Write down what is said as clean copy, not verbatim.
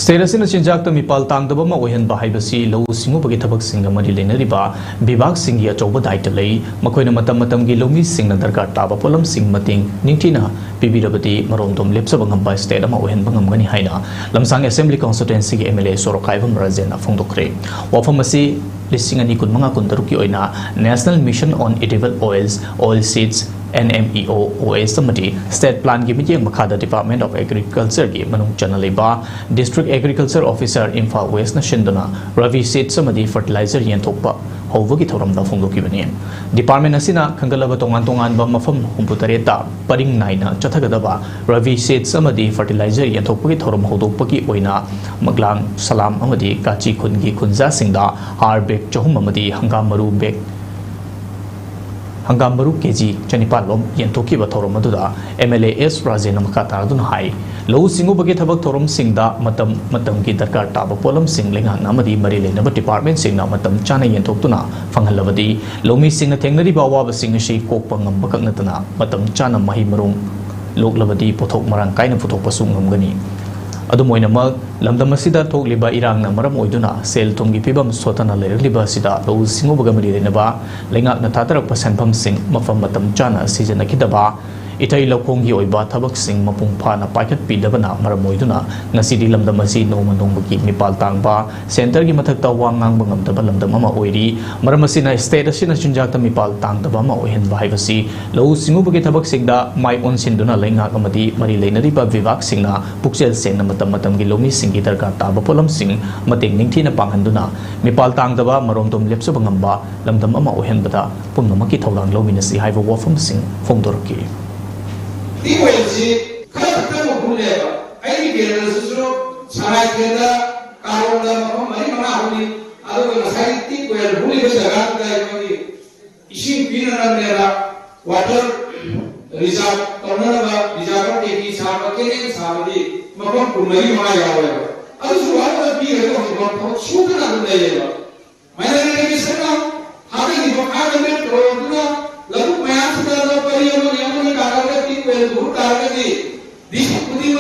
State asina chinjak ta mipal tangdaba ma ohen ba haibasi lo singu bagi thabak singa mari leinariba bibak singi achoba daita lei makoina matam gi lomi singna darkar taba polam sing mating ningtina pibirabati maromdom lepsaba ngamba state ama ohen bangam gani haina lamsang assembly constituency gi MLA Sorokaivam Rajen houdokkhre wafam asi listing ani kun manga kun taruki oina National Mission on Edible Oils Oil Seeds NMEO OS samadi state plan gi mitiyang makhada Department of Agriculture gi manung chanaliba District Agriculture Officer Imphal West na shinduna Rabi Seeds samadi Fertilizer yenthokpa howagi thoram da phongdoki bani Department asina khangalaba tongan ba mafam humputareta paring naina chathagadaba Rabi Seeds samadi Fertilizer yenthokpa gi thoram howdokpagi oina maglang salam amadi kachi khungi khunja singda har bag chahum amadi hangam maru bag hangam baru kg chanipan lom yentoki ba thorom aduda MLA S Rajen makata adun hai lo singu bagi thabak thorom singda matam gi darkar taba polam sing lenga namadi mari lena ba department singna matam chana yentoktuna phanghalabadi lomi singna thengnari ba wa ba sing shi kokpa ngam bakak natana matam chana mahi marung loklabadi pothok marang kaina pothok pasung ngamgani adumoinamak lamdam asida thokliba irangna maram oiduna sel thumgi pibam sotana leirliba sida lo singu bagamari lenaba lengak na thatarak pasanpham sing mafam matam chana season akidaba itai lokhongi oiba thabak sing mapung phana paikhat pidabana maram oiduna ngasidi lamdam asi noma nongbugi mipal tangba center gi mathakta wangang bangam daba lamdam ama oiri maram asina state asina chunjakta mipal tangdaba ma ohen bahibasi lo singu bagi thabak singda mai on sinduna lengak amadi mari leinari ba vivak singna puksel sengna matam gi lomi singi darkar taba polam sing mating ningthina panghanduna mipal tangdaba maromdom lepsa bangamba lamdam ama ohen bada pumnamaki thaulang lomina si haiba wafam sing phongdorki Iwelsi kada kamo kuleba ai gera susuro sarai gera karonda mari mana huni ado masai ti kwel huni be jaga da yogi isin pinara mera water reserve tornada ba reserve ke ki sab ke sabadi mapam kumari mana yawa ado suwata bi ga ko sudana ne yeba maina ne ke sana hade ni ba ka ne roduna lagu mayas da do pariyo ne amone ka ga ti kwel dur ka ga di disi kudi